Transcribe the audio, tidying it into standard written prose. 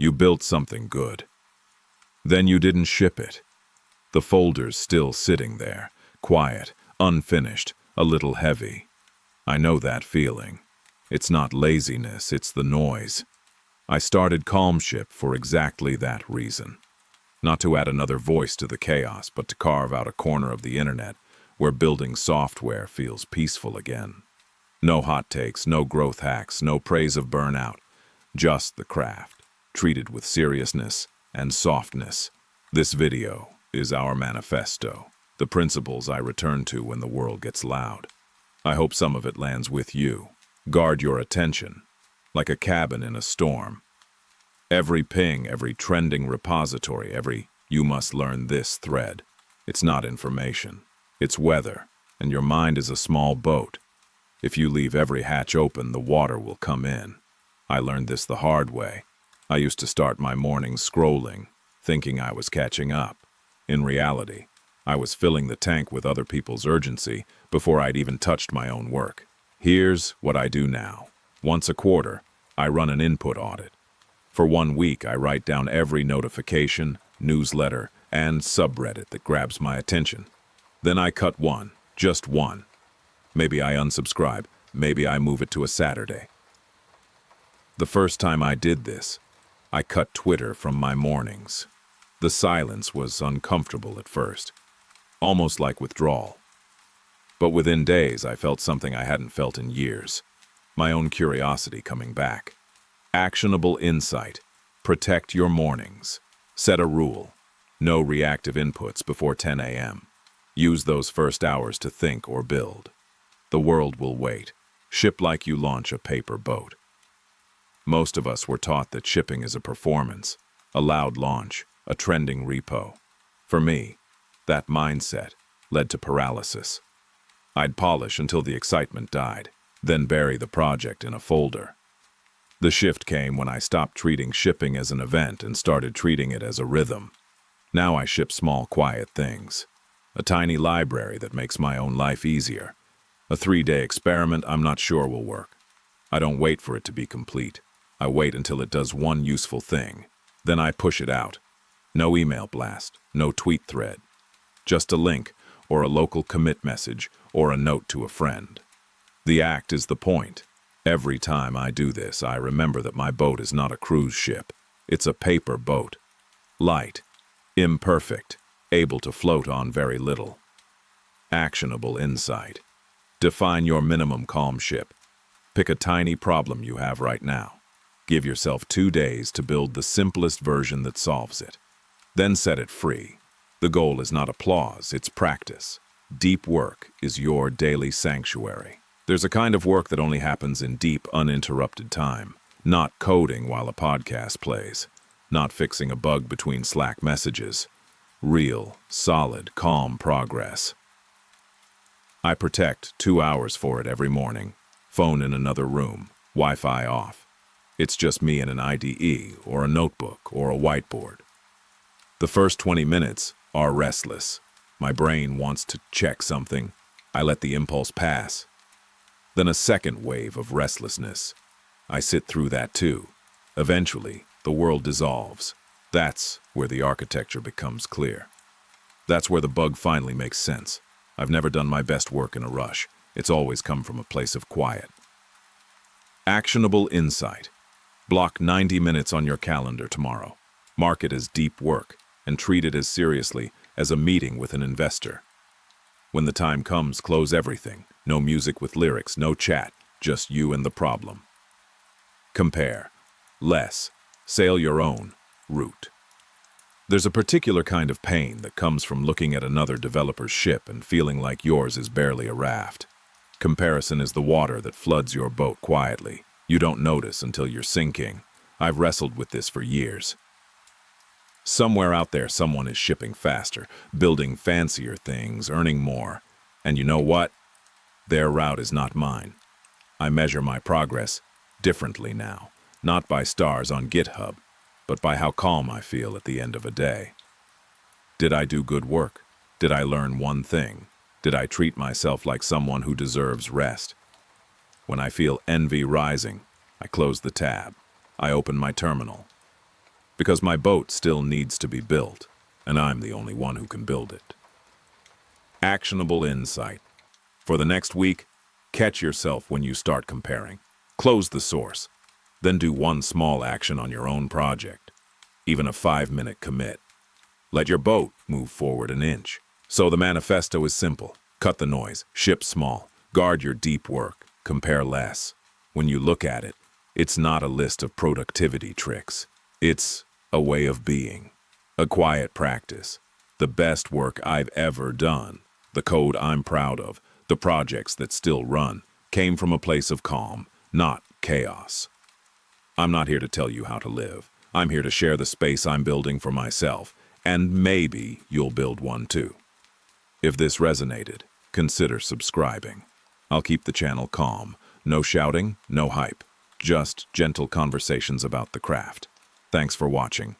You built something good. Then you didn't ship it. The folder's still sitting there, quiet, unfinished, a little heavy. I know that feeling. It's not laziness, it's the noise. I started Calm Ship for exactly that reason. Not to add another voice to the chaos, but to carve out a corner of the internet where building software feels peaceful again. No hot takes, no growth hacks, no praise of burnout. Just the craft, treated with seriousness and softness. This video is our manifesto, the principles I return to when the world gets loud. I hope some of it lands with you. Guard your attention, like a cabin in a storm. Every ping, every trending repository, every "you must learn this" thread. It's not information, it's weather, and your mind is a small boat. If you leave every hatch open, the water will come in. I learned this the hard way. I used to start my mornings scrolling, thinking I was catching up. In reality, I was filling the tank with other people's urgency before I'd even touched my own work. Here's what I do now. Once a quarter, I run an input audit. For 1 week, I write down every notification, newsletter, and subreddit that grabs my attention. Then I cut one, just one. Maybe I unsubscribe, maybe I move it to a Saturday. The first time I did this, I cut Twitter from my mornings. The silence was uncomfortable at first, almost like withdrawal. But within days, I felt something I hadn't felt in years. My own curiosity coming back. Actionable insight. Protect your mornings. Set a rule. No reactive inputs before 10 a.m. Use those first hours to think or build. The world will wait. Ship like you launch a paper boat. Most of us were taught that shipping is a performance, a loud launch, a trending repo. For me, that mindset led to paralysis. I'd polish until the excitement died, then bury the project in a folder. The shift came when I stopped treating shipping as an event and started treating it as a rhythm. Now I ship small, quiet things. A tiny library that makes my own life easier. A 3-day experiment I'm not sure will work. I don't wait for it to be complete. I wait until it does one useful thing. Then I push it out. No email blast, no tweet thread. Just a link, or a local commit message, or a note to a friend. The act is the point. Every time I do this, I remember that my boat is not a cruise ship. It's a paper boat. Light, imperfect, able to float on very little. Actionable insight. Define your minimum calm ship. Pick a tiny problem you have right now. Give yourself 2 days to build the simplest version that solves it. Then set it free. The goal is not applause, it's practice. Deep work is your daily sanctuary. There's a kind of work that only happens in deep, uninterrupted time. Not coding while a podcast plays. Not fixing a bug between Slack messages. Real, solid, calm progress. I protect 2 hours for it every morning. Phone in another room. Wi-Fi off. It's just me and an IDE, or a notebook, or a whiteboard. The first 20 minutes are restless. My brain wants to check something. I let the impulse pass. Then a second wave of restlessness. I sit through that too. Eventually, the world dissolves. That's where the architecture becomes clear. That's where the bug finally makes sense. I've never done my best work in a rush. It's always come from a place of quiet. Actionable insight. Block 90 minutes on your calendar tomorrow. Mark it as deep work and treat it as seriously as a meeting with an investor. When the time comes, close everything. No music with lyrics, no chat, just you and the problem. Compare. Less. Sail your own route. There's a particular kind of pain that comes from looking at another developer's ship and feeling like yours is barely a raft. Comparison is the water that floods your boat quietly. You don't notice until you're sinking. I've wrestled with this for years. Somewhere out there, someone is shipping faster, building fancier things, earning more. And you know what? Their route is not mine. I measure my progress differently now, not by stars on GitHub, but by how calm I feel at the end of a day. Did I do good work? Did I learn one thing? Did I treat myself like someone who deserves rest? When I feel envy rising, I close the tab. I open my terminal. Because my boat still needs to be built, and I'm the only one who can build it. Actionable insight. For the next week, catch yourself when you start comparing. Close the source. Then do one small action on your own project. Even a 5-minute commit. Let your boat move forward an inch. So the manifesto is simple. Cut the noise, ship small, guard your deep work, compare less. When you look at it, it's not a list of productivity tricks. It's a way of being. A quiet practice. The best work I've ever done. The code I'm proud of. The projects that still run. Came from a place of calm, not chaos. I'm not here to tell you how to live. I'm here to share the space I'm building for myself. And maybe you'll build one too. If this resonated, consider subscribing. I'll keep the channel calm. No shouting, no hype. Just gentle conversations about the craft. Thanks for watching.